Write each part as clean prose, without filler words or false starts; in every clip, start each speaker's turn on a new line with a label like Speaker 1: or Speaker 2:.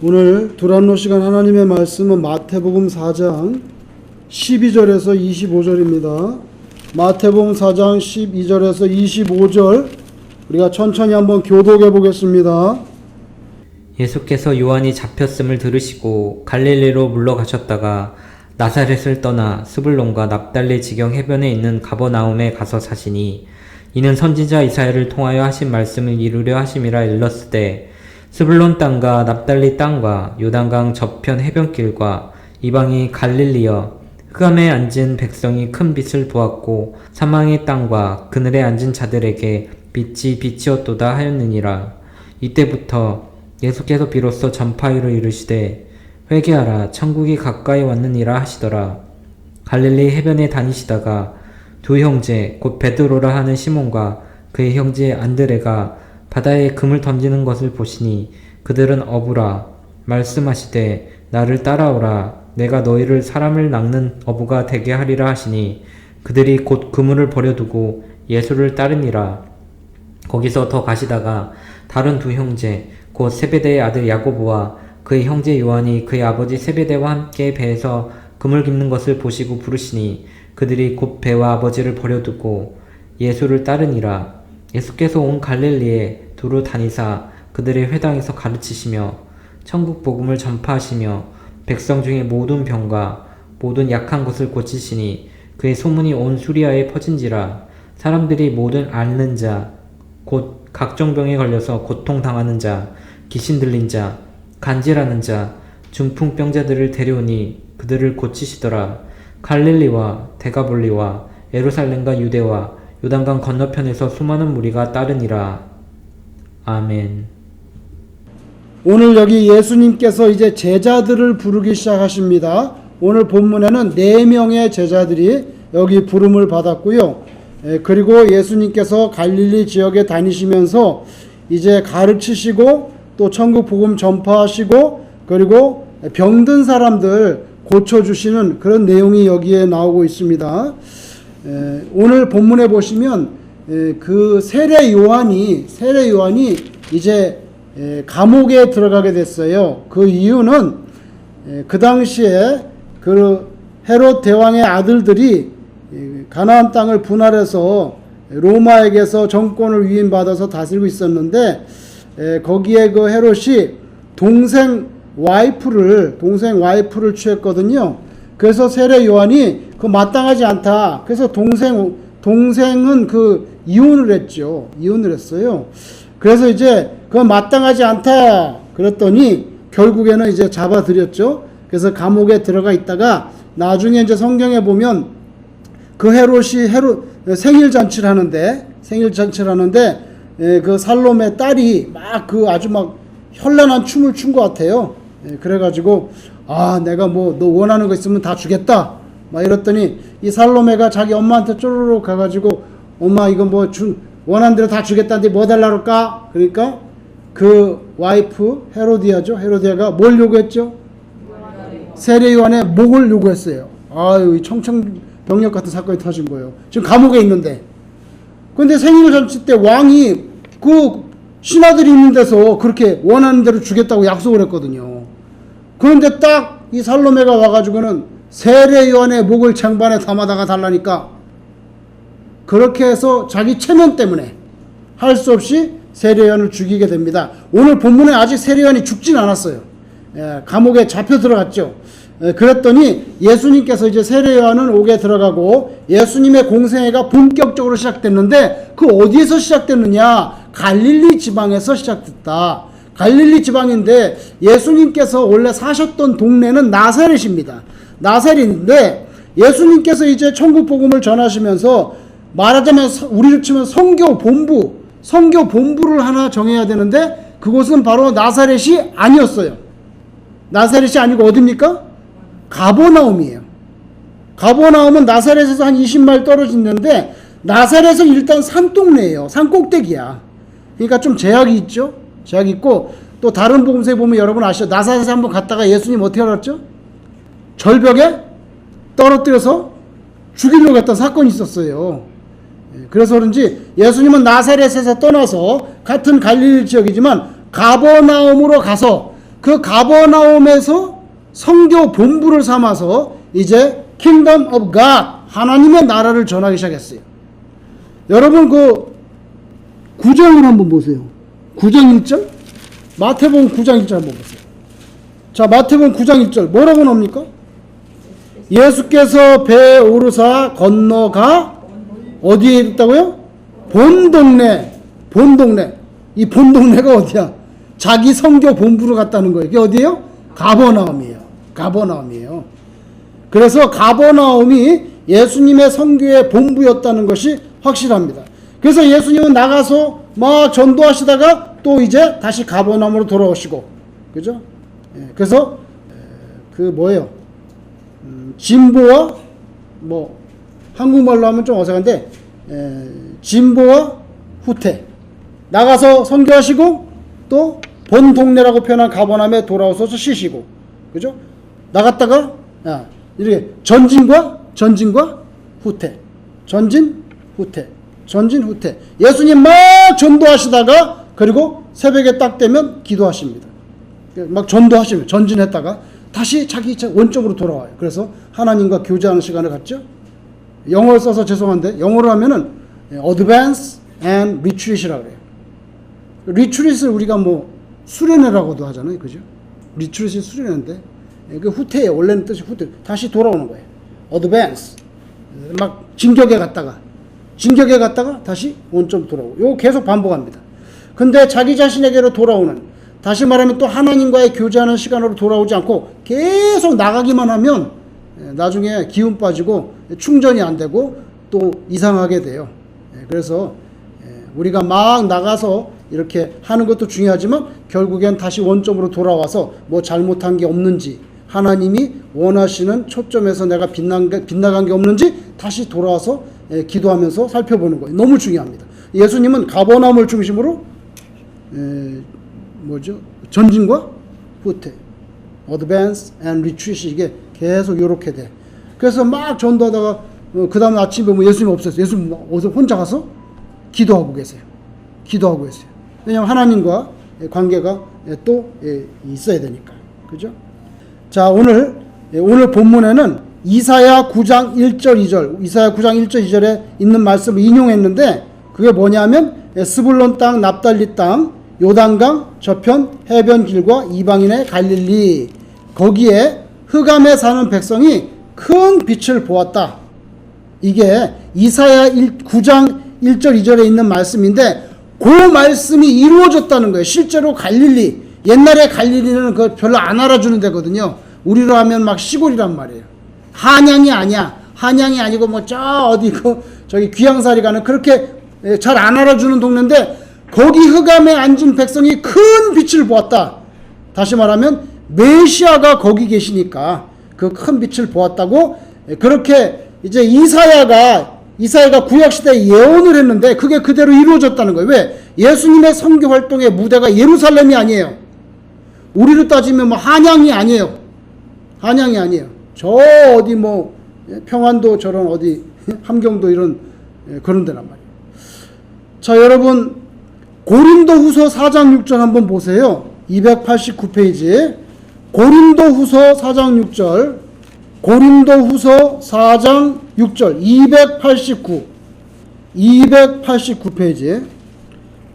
Speaker 1: 오늘 두란노 시간 하나님의 말씀은 마태복음 4장 12절에서 25절입니다. 마태복음 4장 12절에서 25절 우리가 천천히 한번 교독해 보겠습니다.
Speaker 2: 예수께서 요한이 잡혔음을 들으시고 갈릴리로 물러가셨다가 나사렛을 떠나 스불론과 납달리 지경 해변에 있는 가버나움에 가서 사시니 이는 선지자 이사야를 통하여 하신 말씀을 이루려 하심이라 일렀으되 스불론 땅과 납달리 땅과 요단강 저편 해변길과 이방이 갈릴리여 흑암에 앉은 백성이 큰 빛을 보았고 사망의 땅과 그늘에 앉은 자들에게 빛이 빛이었도다 하였느니라. 이때부터 예수께서 비로소 전파하여 이르시되 회개하라 천국이 가까이 왔느니라 하시더라. 갈릴리 해변에 다니시다가 두 형제 곧 베드로라 하는 시몬과 그의 형제 안드레가 바다에 금을 던지는 것을 보시니 그들은 어부라. 말씀하시되 나를 따라오라. 내가 너희를 사람을 낚는 어부가 되게 하리라 하시니 그들이 곧 그물을 버려두고 예수를 따르니라. 거기서 더 가시다가 다른 두 형제 곧 세베대의 아들 야고보와 그의 형제 요한이 그의 아버지 세베대와 함께 배에서 그물 깁는 것을 보시고 부르시니 그들이 곧 배와 아버지를 버려두고 예수를 따르니라. 예수께서 온 갈릴리에 두루 다니사 그들의 회당에서 가르치시며 천국 복음을 전파하시며 백성 중에 모든 병과 모든 약한 것을 고치시니 그의 소문이 온 수리아에 퍼진지라. 사람들이 모든 앓는 자 곧 각종 병에 걸려서 고통당하는 자 귀신 들린 자 간질하는 자 중풍병자들을 데려오니 그들을 고치시더라. 갈릴리와 데가볼리와 예루살렘과 유대와 요단강 건너편에서 수많은 무리가 따르니라. 아멘.
Speaker 1: 오늘 여기 예수님께서 이제 제자들을 부르기 시작하십니다. 오늘 본문에는 4명의 제자들이 여기 부름을 받았고요. 그리고 예수님께서 갈릴리 지역에 다니시면서 이제 가르치시고 또 천국 복음 전파하시고 그리고 병든 사람들 고쳐주시는 그런 내용이 여기에 나오고 있습니다. 오늘 본문에 보시면 그 세례 요한이 이제 감옥에 들어가게 됐어요. 그 이유는 그 당시에 그 헤롯 대왕의 아들들이 가나안 땅을 분할해서 로마에게서 정권을 위임받아서 다스리고 있었는데 거기에 그 헤롯이 동생 와이프를 취했거든요. 그래서 세례 요한이 그 마땅하지 않다. 그래서 동생은 그 이혼을 했어요. 그래서 이제 그건 마땅하지 않다. 그랬더니 결국에는 이제 잡아들였죠. 그래서 감옥에 들어가 있다가 나중에 이제 성경에 보면 그 헤롯이 생일 잔치를 하는데 그 살롬의 딸이 아주 현란한 춤을 춘 것 같아요. 그래가지고 내가 너 원하는 거 있으면 다 주겠다. 이랬더니 이 살로메가 자기 엄마한테 쪼르륵 가가지고 엄마 이거 원하는 대로 다 주겠다는데 뭐 달라 그럴까? 그러니까 그 와이프 헤로디아가 뭘 요구했죠? 세례 요한의 목을 요구했어요. 이 청천벽력 같은 사건이 터진 거예요. 지금 감옥에 있는데. 근데 생일 잔치 때 왕이 그 신하들이 있는 데서 그렇게 원하는 대로 주겠다고 약속을 했거든요. 그런데 딱 이 살로메가 와가지고는 세례 요한의 목을 쟁반에 담아다가 달라니까 그렇게 해서 자기 체면 때문에 할 수 없이 세례 요한을 죽이게 됩니다. 오늘 본문에 아직 세례 요한이 죽진 않았어요. 감옥에 잡혀 들어갔죠. 그랬더니 예수님께서 이제 세례 요한은 옥에 들어가고 예수님의 공생애가 본격적으로 시작됐는데 그 어디에서 시작됐느냐? 갈릴리 지방에서 시작됐다. 갈릴리 지방인데 예수님께서 원래 사셨던 동네는 나사렛입니다. 나사렛인데 예수님께서 이제 천국 복음을 전하시면서 말하자면 우리로 치면 선교 본부를 하나 정해야 되는데 그곳은 바로 나사렛이 아니었어요. 나사렛이 아니고 어디입니까? 가버나움이에요. 가버나움은 나사렛에서 한 20마일 떨어진 데인데 나사렛은 일단 산동네예요. 산 꼭대기야. 그러니까 좀 제약이 있죠. 제약이 있고 또 다른 복음서에 보면 여러분 아시죠? 나사렛에 한번 갔다가 예수님 어떻게 알았죠? 절벽에 떨어뜨려서 죽이려고 했던 사건이 있었어요. 그래서 그런지 예수님은 나사렛에서 떠나서 같은 갈릴리 지역이지만 가버나움으로 가서 그 가버나움에서 선교 본부를 삼아서 이제 Kingdom of God, 하나님의 나라를 전하기 시작했어요. 여러분 그 9장을 한번 보세요. 9장 1절? 마태복음 9장 1절 한번 보세요. 자, 마태복음 9장 1절 뭐라고 나옵니까? 예수께서 배에 오르사 건너가 어디에 있다고요? 본동네. 이 본동네가 어디야? 자기 선교 본부로 갔다는 거예요. 이게 어디예요? 가버나움이에요. 그래서 가버나움이 예수님의 선교의 본부였다는 것이 확실합니다. 그래서 예수님은 나가서 막 전도하시다가 또 이제 다시 가버나움으로 돌아오시고, 그죠? 그래서 그 뭐예요? 진보와 뭐 한국말로 하면 좀 어색한데 진보와 후퇴, 나가서 선교하시고 또 본 동네라고 표현한 가버나움에 돌아오셔서 쉬시고, 그죠? 나갔다가 이렇게 전진과 후퇴, 전진 후퇴. 예수님 막 전도하시다가 그리고 새벽에 딱 되면 기도하십니다. 막 전도하시면 전진했다가 다시 자기 원점으로 돌아와요. 그래서 하나님과 교제하는 시간을 갖죠. 영어를 써서 죄송한데 영어로 하면은 advance and retreat이라고 그래요. retreat을 우리가 뭐 수련회라고도 하잖아요. 그죠? retreat이 수련회인데 그 후퇴예요. 원래는 뜻이 후퇴. 다시 돌아오는 거예요. advance. 막 진격에 갔다가 다시 원점 돌아오고. 요거 계속 반복합니다. 근데 자기 자신에게로 돌아오는, 다시 말하면 또 하나님과의 교제하는 시간으로 돌아오지 않고 계속 나가기만 하면 나중에 기운 빠지고 충전이 안 되고 또 이상하게 돼요. 그래서 우리가 막 나가서 이렇게 하는 것도 중요하지만 결국엔 다시 원점으로 돌아와서 뭐 잘못한 게 없는지, 하나님이 원하시는 초점에서 내가 빗나간 게 없는지 다시 돌아와서 기도하면서 살펴보는 거예요. 너무 중요합니다. 예수님은 가버나움을 중심으로 전진과 후퇴, advance and retreat, 이게 계속 이렇게 돼. 그래서 막 전도하다가 그 다음 아침에 뭐 예수님 없었어요. 예수님 어디서 혼자 가서 기도하고 계세요. 왜냐하면 하나님과 관계가 또 있어야 되니까. 그죠? 자, 오늘 본문에는 이사야 9장 1절 2절, 이사야 9장 1절 2절에 있는 말씀을 인용했는데 그게 뭐냐면 스불론 땅, 납달리 땅, 요단강 저편 해변길과 이방인의 갈릴리, 거기에 흑암에 사는 백성이 큰 빛을 보았다. 이게 이사야 9장 1절 2절에 있는 말씀인데 그 말씀이 이루어졌다는 거예요. 실제로 갈릴리, 옛날에 갈릴리는 그걸 별로 안 알아주는 데거든요. 우리로 하면 막 시골이란 말이에요. 한양이 아니고 뭐 저기 귀양살이 가는 그렇게 잘 안 알아주는 동네인데 거기 흑암에 앉은 백성이 큰 빛을 보았다. 다시 말하면 메시아가 거기 계시니까 그 큰 빛을 보았다고. 그렇게 이제 이사야가 구약시대에 예언을 했는데 그게 그대로 이루어졌다는 거예요. 왜? 예수님의 선교 활동의 무대가 예루살렘이 아니에요. 우리로 따지면 뭐 한양이 아니에요. 저 어디 뭐 평안도 저런 어디 함경도 이런 그런 데란 말이에요. 자, 여러분 고린도후서 4장 6절 한번 보세요. 289페이지 고린도후서 4장 6절, 고린도후서 4장 6절 289페이지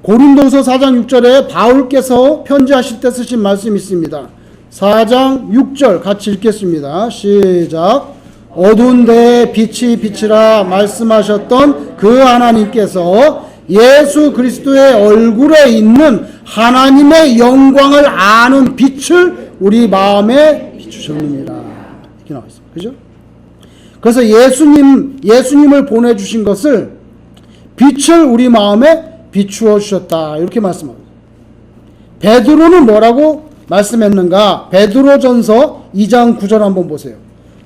Speaker 1: 고린도후서 4장 6절에 바울께서 편지하실 때 쓰신 말씀이 있습니다. 4장 6절 같이 읽겠습니다. 시작. 어두운 데에 빛이 비치라 말씀하셨던 그 하나님께서 예수 그리스도의 얼굴에 있는 하나님의 영광을 아는 빛을 우리 마음에 비추셨느니라. 이렇게 나와 있습니다. 그죠? 그래서 예수님을 보내주신 것을 빛을 우리 마음에 비추어 주셨다. 이렇게 말씀합니다. 베드로는 뭐라고 말씀했는가? 베드로전서 2장 9절 한번 보세요.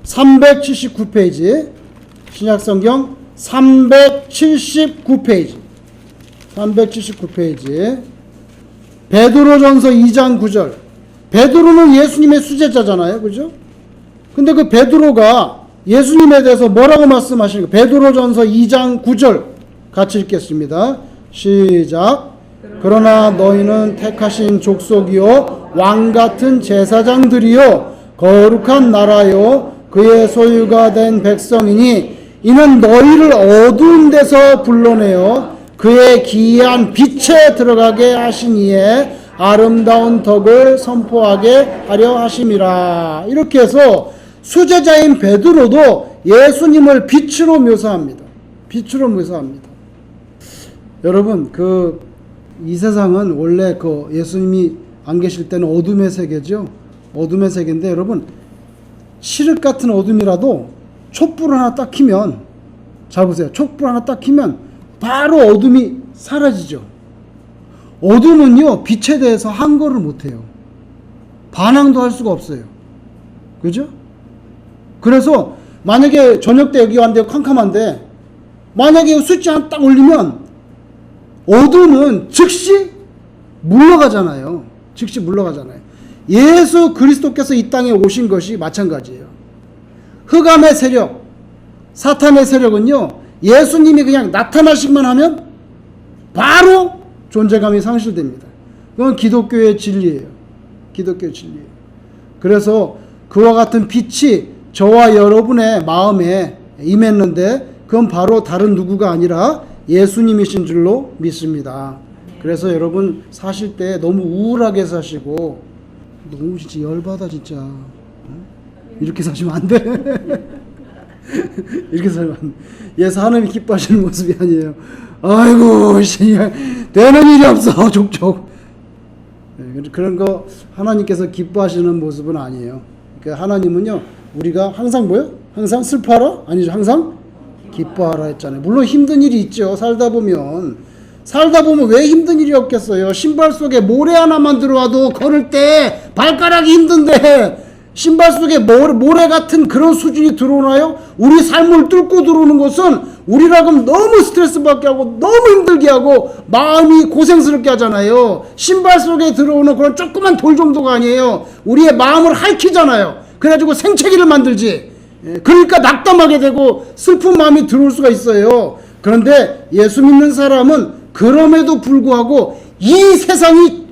Speaker 1: 379페이지 신약성경 379페이지 베드로전서 2장 9절. 베드로는 예수님의 수제자잖아요. 그죠? 근데 그 베드로가 예수님에 대해서 뭐라고 말씀하시는가? 베드로전서 2장 9절 같이 읽겠습니다. 시작. 그러나 너희는 택하신 족속이요 왕같은 제사장들이요 거룩한 나라요 그의 소유가 된 백성이니 이는 너희를 어두운 데서 불러내어 그의 기이한 빛에 들어가게 하시니에 아름다운 덕을 선포하게 하려 하심이라. 이렇게 해서 수제자인 베드로도 예수님을 빛으로 묘사합니다. 빛으로 묘사합니다. 여러분, 이 세상은 원래 예수님이 안 계실 때는 어둠의 세계죠. 어둠의 세계인데 여러분, 칠흑 같은 어둠이라도 촛불 하나 딱 켜면, 잘 보세요. 촛불 하나 딱 켜면 바로 어둠이 사라지죠. 어둠은요, 빛에 대해서 항거를 못해요. 반항도 할 수가 없어요. 그죠? 그래서 만약에 저녁 때 여기 왔는데 캄캄한데 만약에 스위치 하나 딱 올리면 어둠은 즉시 물러가잖아요. 즉시 물러가잖아요. 예수 그리스도께서 이 땅에 오신 것이 마찬가지예요. 흑암의 세력, 사탄의 세력은요, 예수님이 그냥 나타나시기만 하면 바로 존재감이 상실됩니다. 그건 기독교의 진리예요. 기독교의 진리예요. 그래서 그와 같은 빛이 저와 여러분의 마음에 임했는데 그건 바로 다른 누구가 아니라 예수님이신 줄로 믿습니다. 그래서 여러분 사실 때 너무 우울하게 사시고 너무 진짜 열받아 진짜. 이렇게 사시면 안 돼. 이렇게 살면 안 돼. 예수 하나님이 기뻐하시는 모습이 아니에요. 아이고 되는 일이 없어 족족. 그런 거 하나님께서 기뻐하시는 모습은 아니에요. 그러니까 하나님은요 우리가 항상 뭐요? 항상 슬퍼하라? 아니죠. 항상 기뻐하라 했잖아요. 물론 힘든 일이 있죠. 살다 보면 왜 힘든 일이 없겠어요. 신발 속에 모래 하나만 들어와도 걸을 때 발가락이 힘든데 신발 속에 모래 같은 그런 수준이 들어오나요? 우리 삶을 뚫고 들어오는 것은 우리라면 너무 스트레스 받게 하고 너무 힘들게 하고 마음이 고생스럽게 하잖아요. 신발 속에 들어오는 그런 조그만 돌 정도가 아니에요. 우리의 마음을 핥히잖아요. 그래가지고 생채기를 만들지. 그러니까 낙담하게 되고 슬픈 마음이 들어올 수가 있어요. 그런데 예수 믿는 사람은 그럼에도 불구하고 이 세상이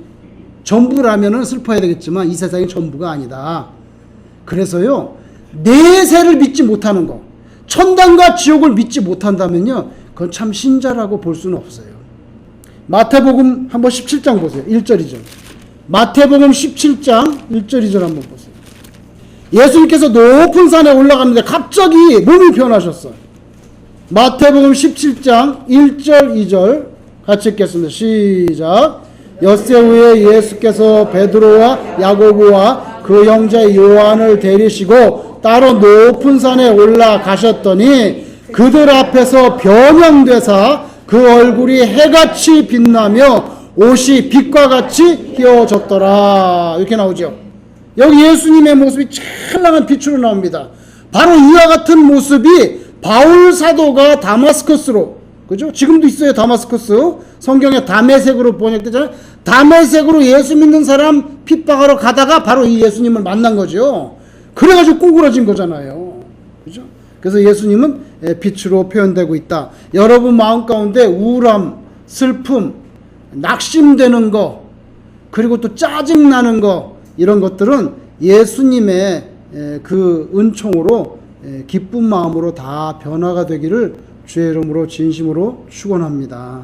Speaker 1: 전부라면은 슬퍼야 되겠지만 이 세상이 전부가 아니다. 그래서요, 내세를 믿지 못하는 거, 천당과 지옥을 믿지 못한다면요, 그건 참 신자라고 볼 수는 없어요. 마태복음 한번 17장 보세요. 1절 2절. 마태복음 17장 1절 2절 한번 보세요. 예수님께서 높은 산에 올라갔는데 갑자기 몸이 변하셨어요. 마태복음 17장 1절 2절 같이 읽겠습니다. 시작. 엿새 후에 예수께서 베드로와 야고보와 그 형제 요한을 데리시고 따로 높은 산에 올라가셨더니 그들 앞에서 변형되사 그 얼굴이 해같이 빛나며 옷이 빛과 같이 휘어졌더라. 이렇게 나오죠. 여기 예수님의 모습이 찬란한 빛으로 나옵니다. 바로 이와 같은 모습이 바울 사도가 다마스커스로, 그죠? 지금도 있어요. 다마스커스. 성경에 다메섹으로 번역되잖아요. 다메섹으로 예수 믿는 사람 핍박하러 가다가 바로 이 예수님을 만난 거죠. 그래가지고 꼬꾸라진 거잖아요. 그죠? 그래서 예수님은 빛으로 표현되고 있다. 여러분 마음 가운데 우울함, 슬픔, 낙심되는 거, 그리고 또 짜증나는 거, 이런 것들은 예수님의 그 은총으로 기쁜 마음으로 다 변화가 되기를 주의 이름으로 진심으로 축원합니다.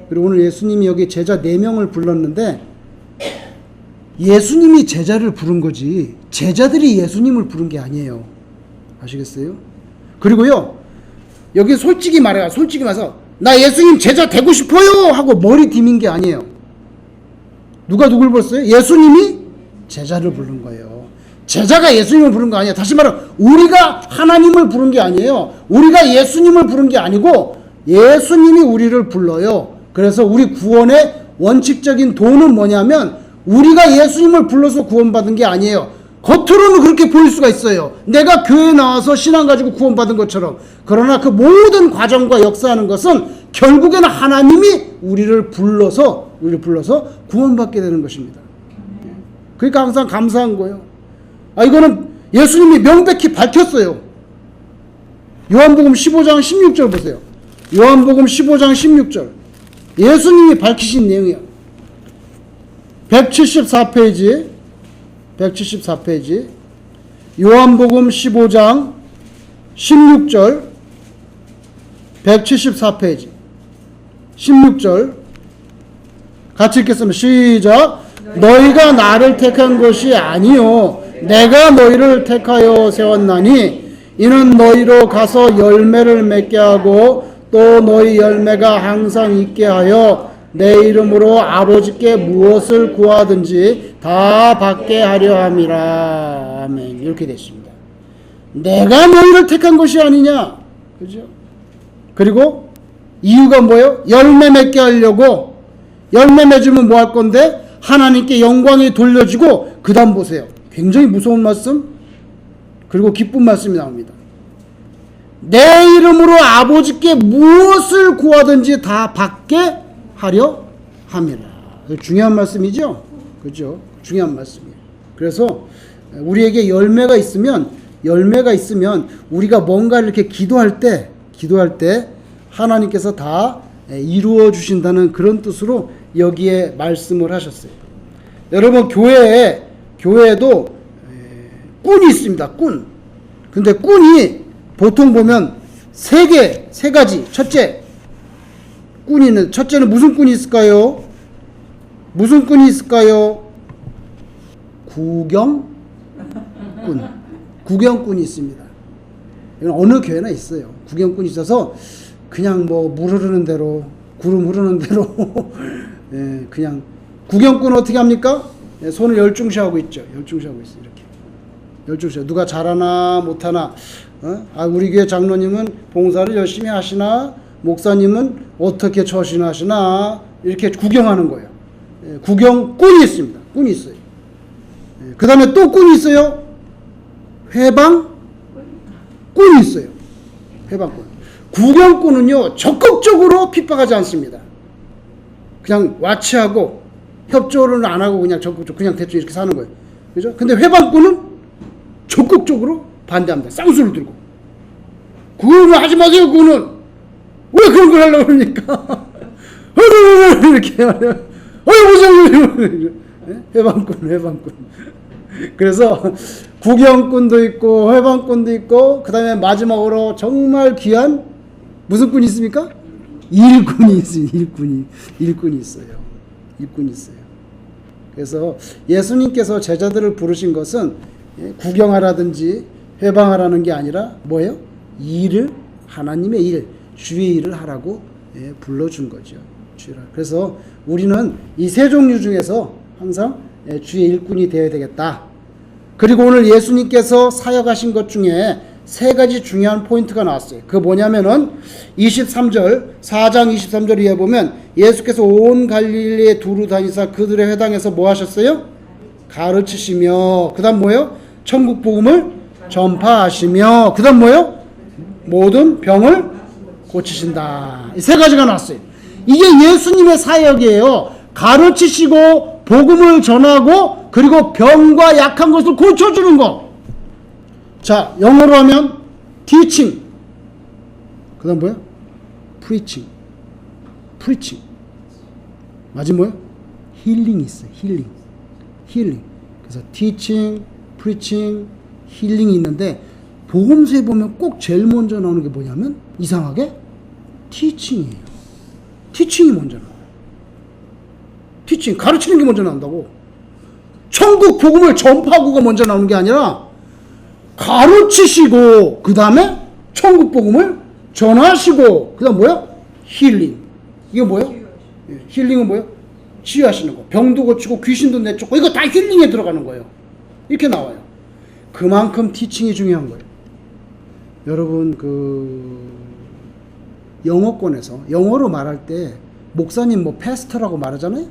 Speaker 1: 그리고 오늘 예수님이 여기 제자 4명을 불렀는데 예수님이 제자를 부른 거지 제자들이 예수님을 부른 게 아니에요. 아시겠어요? 그리고요 여기 솔직히 말해서 나 예수님 제자 되고 싶어요 하고 머리 디민 게 아니에요. 누가 누굴 불렀어요? 예수님이 제자를 부른 거예요. 제자가 예수님을 부른 거 아니에요. 다시 말하면 우리가 하나님을 부른 게 아니에요. 우리가 예수님을 부른 게 아니고 예수님이 우리를 불러요. 그래서 우리 구원의 원칙적인 도는 뭐냐면 우리가 예수님을 불러서 구원받은 게 아니에요. 겉으로는 그렇게 보일 수가 있어요. 내가 교회에 나와서 신앙 가지고 구원받은 것처럼. 그러나 그 모든 과정과 역사하는 것은 결국에는 하나님이 우리를 불러서 구원받게 되는 것입니다. 그러니까 항상 감사한 거예요. 이거는 예수님이 명백히 밝혔어요. 요한복음 15장 16절 보세요. 요한복음 15장 16절. 예수님이 밝히신 내용이에요. 174페이지, 174페이지, 요한복음 15장 16절, 174페이지, 16절, 같이 읽겠습니다. 시작. 너희가 나를 택한 것이 아니요 내가 너희를 택하여 세웠나니 이는 너희로 가서 열매를 맺게 하고 또 너희 열매가 항상 있게 하여 내 이름으로 아버지께 무엇을 구하든지 다 받게 하려 함이라. 아멘. 이렇게 됐습니다. 내가 너희를 택한 것이 아니냐. 그죠? 그리고 이유가 뭐예요? 열매 맺게 하려고. 열매 맺으면 뭐 할 건데? 하나님께 영광이 돌려지고, 그 다음 보세요. 굉장히 무서운 말씀, 그리고 기쁜 말씀이 나옵니다. 내 이름으로 아버지께 무엇을 구하든지 다 받게 하려 함이라. 중요한 말씀이죠? 그죠? 중요한 말씀이에요. 그래서 우리에게 열매가 있으면 우리가 뭔가 이렇게 기도할 때 하나님께서 다 이루어 주신다는 그런 뜻으로 여기에 말씀을 하셨어요. 여러분, 교회에도 꾼이 있습니다. 꾼. 근데 꾼이 보통 보면 세 가지. 첫째는 무슨 꾼이 있을까요? 무슨 꾼이 있을까요? 구경꾼이 있습니다. 이건 어느 교회나 있어요. 구경꾼이 있어서 그냥 뭐 물 흐르는 대로, 구름 흐르는 대로 예, 그냥. 구경꾼은 어떻게 합니까? 예, 손을 열중시하고 있죠. 열중시하고 있어요. 이렇게 열중시하고, 누가 잘하나 못하나, 우리 교회 장로님은 봉사를 열심히 하시나, 목사님은 어떻게 처신하시나, 이렇게 구경하는 거예요. 예, 구경꾼이 있습니다. 꾼이 있어요. 예, 그 다음에 또 꾼이 있어요. 회방꾼이 있어요. 회방꾼. 구경꾼은요, 적극적으로 핍박하지 않습니다. 그냥 와치하고 협조를 안 하고 그냥 적극적으로 그냥 대충 이렇게 사는 거예요. 그죠? 근데 회방꾼은 적극적으로 반대합니다. 쌍수를 들고. 그거는 하지 마세요. 그거는 왜 그런 걸 하려고 그러니까. 이렇게 무슨 회방꾼. 그래서 구경꾼도 있고 회방꾼도 있고, 그 다음에 마지막으로 정말 귀한 무슨 꾼이 있습니까? 일꾼이 있어요. 일꾼이 있어요. 그래서 예수님께서 제자들을 부르신 것은 구경하라든지 회방하라는 게 아니라 뭐예요? 하나님의 일, 주의 일을 하라고 불러준 거죠. 그래서 우리는 이 세 종류 중에서 항상 주의 일꾼이 되어야 되겠다. 그리고 오늘 예수님께서 사역하신 것 중에 세 가지 중요한 포인트가 나왔어요. 그거 뭐냐면은 4장 23절에 보면 예수께서 온 갈릴리에 두루 다니사 그들의 회당에서 뭐 하셨어요? 가르치시며, 그 다음 뭐예요? 천국 복음을 전파하시며, 그 다음 뭐예요? 모든 병을 고치신다. 이 세 가지가 나왔어요. 이게 예수님의 사역이에요. 가르치시고 복음을 전하고, 그리고 병과 약한 것을 고쳐주는 거. 자, 영어로 하면 teaching, 그 다음 뭐야? preaching. 맞은 뭐야? 힐링이 있어요. 힐링. 그래서 teaching, preaching, 힐링이 있는데, 복음서에 보면 꼭 제일 먼저 나오는 게 뭐냐면, 이상하게 teaching이에요. teaching이 먼저 나와요. teaching, 가르치는 게 먼저 나온다고. 천국 복음을 전파하고가 먼저 나오는 게 아니라 가르치시고, 그 다음에 천국 복음을 전하시고, 그 다음 뭐야? 힐링. 이게 뭐야? 힐링은 뭐야? 치유하시는 거. 병도 고치고 귀신도 내쫓고, 이거 다 힐링에 들어가는 거예요. 이렇게 나와요. 그만큼 티칭이 중요한 거예요. 여러분, 영어권에서 영어로 말할 때 목사님 뭐 패스터라고 말하잖아요.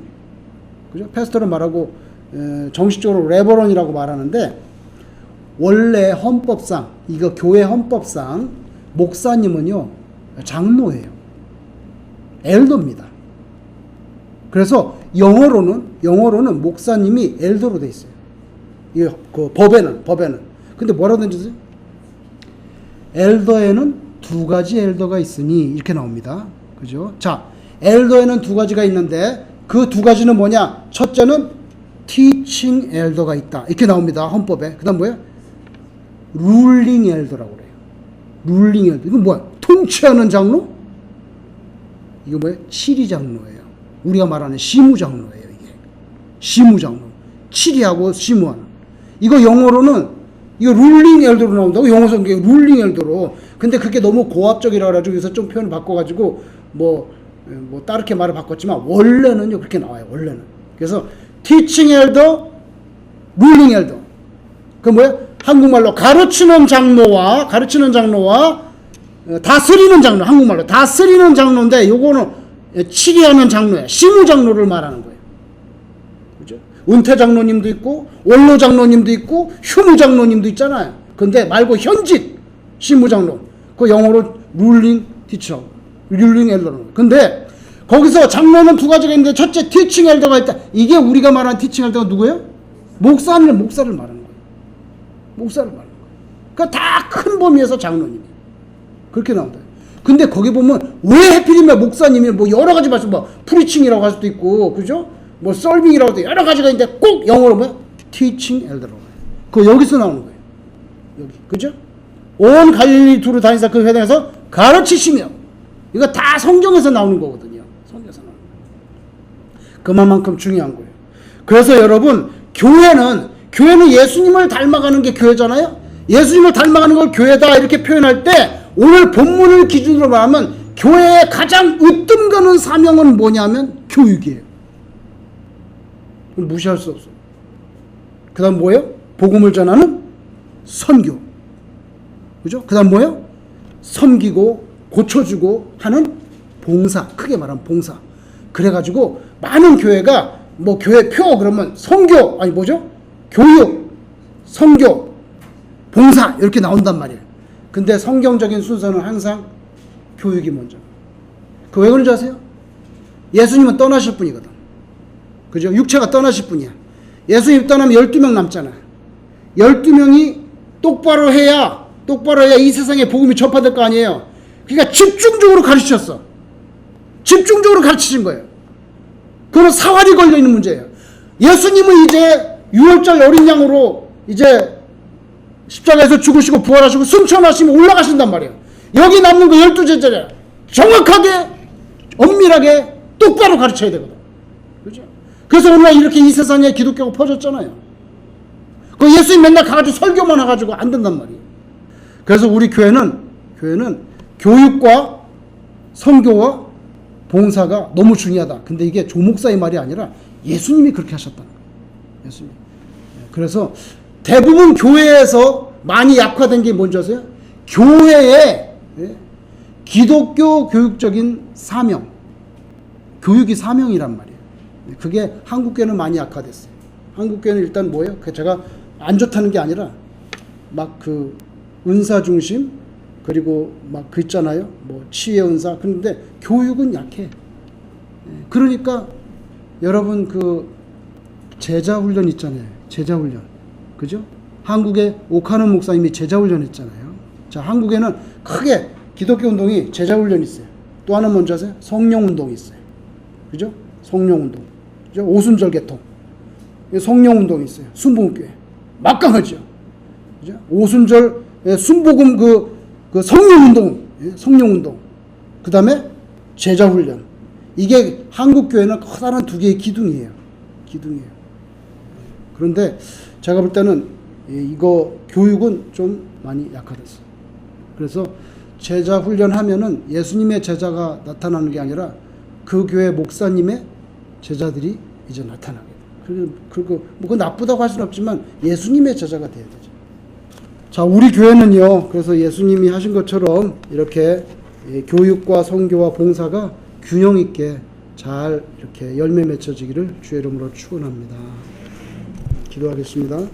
Speaker 1: 그죠? 패스터로 말하고 정식적으로 레버런이라고 말하는데, 원래 헌법상, 이거 교회 헌법상 목사님은요 장로예요. 엘더입니다. 그래서 영어로는 목사님이 엘더로 돼 있어요. 이 법에는. 근데 뭐라고 던지세요? 엘더에는 두 가지 엘더가 있으니, 이렇게 나옵니다. 그죠? 자, 엘더에는 두 가지가 있는데, 그 두 가지는 뭐냐? 첫째는 teaching elder가 있다. 이렇게 나옵니다. 헌법에. 그 다음 뭐야? ruling elder라고 그래요. ruling elder. 이건 뭐야? 통치하는 장로? 이거 뭐야? 치리장로예요. 우리가 말하는 시무장로예요. 이게 시무장로. 치리하고 시무하는. 이거 영어로는 이거 ruling elder로 나온다고. 영어 성경에 ruling elder로. 근데 그게 너무 고압적이라 가지고 그래서 좀 표현을 바꿔가지고 뭐 다르게 말을 바꿨지만 원래는요 그렇게 나와요. 원래는. 그래서 teaching elder, ruling elder. 그 뭐야? 한국말로 가르치는 장로와 다스리는 장로. 한국말로 다스리는 장로인데 요거는 치리하는 장로야. 시무 장로를 말하는 거예요. 그죠? 은퇴 장로님도 있고 원로 장로님도 있고 휴무 장로님도 있잖아요. 근데 말고 현직 시무 장로. 그 영어로 ruling teacher, ruling elder. 근데 거기서 장로는 두 가지가 있는데 첫째 teaching elder가 있다. 이게 우리가 말하는 teaching elder가 누구예요? 목사를 말하는 거예요. 목사를 말하는 거예요. 그러니까 다 큰 범위에서 장로님이 그렇게 나온다. 근데 거기 보면 왜 해필이면 목사님이 뭐 여러 가지 말씀 뭐 프리칭이라고 할 수도 있고 그죠? 뭐 썰빙이라고 해도 여러 가지가 있는데 꼭 영어로 뭐야? teaching elder라고 해요. 그거 여기서 나오는 거예요. 여기 그죠? 온 갈릴리 두루 다니사 그 회당에서 가르치시며 이거 다 성경에서 나오는 거거든요. 성경에서 나오는 거예요. 그만큼 중요한 거예요. 그래서 여러분 교회는 예수님을 닮아가는 게 교회잖아요. 예수님을 닮아가는 걸 교회다 이렇게 표현할 때 오늘 본문을 기준으로 말하면 교회의 가장 으뜸가는 사명은 뭐냐면 교육이에요. 무시할 수 없어요. 그 다음 뭐예요? 복음을 전하는 선교. 그죠? 그 다음 뭐예요? 섬기고 고쳐주고 하는 봉사. 크게 말하면 봉사. 그래가지고 많은 교회가 뭐 교회표 그러면 선교 아니 뭐죠? 교육, 선교, 봉사 이렇게 나온단 말이에요. 근데 성경적인 순서는 항상 교육이 먼저. 그 왜 그런지 아세요? 예수님은 떠나실 분이거든. 그죠? 육체가 떠나실 분이야. 예수님 떠나면 12명 남잖아요. 12명이 똑바로 해야 이 세상에 복음이 전파될 거 아니에요. 그러니까 집중적으로 가르치셨어. 집중적으로 가르치신 거예요. 그건 사활이 걸려있는 문제예요. 예수님은 이제 6월절 어린 양으로 이제 십자가에서 죽으시고 부활하시고 승천하시면 올라가신단 말이에요. 여기 남는 거 12제자야. 정확하게 엄밀하게 똑바로 가르쳐야 되거든. 그죠? 그래서 오늘날 이렇게 이 세상에 기독교가 퍼졌잖아요. 그 예수님 맨날 가가지고 설교만 해가지고 안 된단 말이에요. 그래서 우리 교회는 교육과 선교와 봉사가 너무 중요하다. 근데 이게 조목사의 말이 아니라 예수님이 그렇게 하셨다는 거예요. 예수님. 그래서 대부분 교회에서 많이 약화된 게 뭔지 아세요? 교회의 기독교 교육적인 사명. 교육이 사명이란 말이에요. 그게 한국교회는 많이 약화됐어요. 한국교회는 일단 뭐예요? 제가 안 좋다는 게 아니라 막 그 은사 중심 그리고 막 그 있잖아요. 뭐 치유 은사. 그런데 교육은 약해. 그러니까 여러분 그 제자 훈련 있잖아요. 제자 훈련. 그죠? 한국에 오카노 목사님이 제자 훈련 했잖아요. 자, 한국에는 크게 기독교 운동이 제자 훈련이 있어요. 또 하나 뭔지 아세요? 성령 운동이 있어요. 그죠? 성령 운동. 그죠? 오순절 개통. 성령 운동이 있어요. 순복음교회. 막강하죠. 그죠? 오순절 순복음 그 성령 운동. 성령 운동. 그 다음에 제자 훈련. 이게 한국 교회는 커다란 두 개의 기둥이에요. 기둥이에요. 그런데 제가 볼 때는 이거 교육은 좀 많이 약화됐어요. 그래서 제자 훈련하면은 예수님의 제자가 나타나는 게 아니라 그 교회 목사님의 제자들이 이제 나타나게 돼요. 그리고 뭐 그 나쁘다고 할 수는 없지만 예수님의 제자가 돼야 되죠. 자, 우리 교회는요. 그래서 예수님이 하신 것처럼 이렇게 교육과 선교와 봉사가 균형 있게 잘 이렇게 열매 맺혀지기를 주의 이름으로 축원합니다. 기도하겠습니다.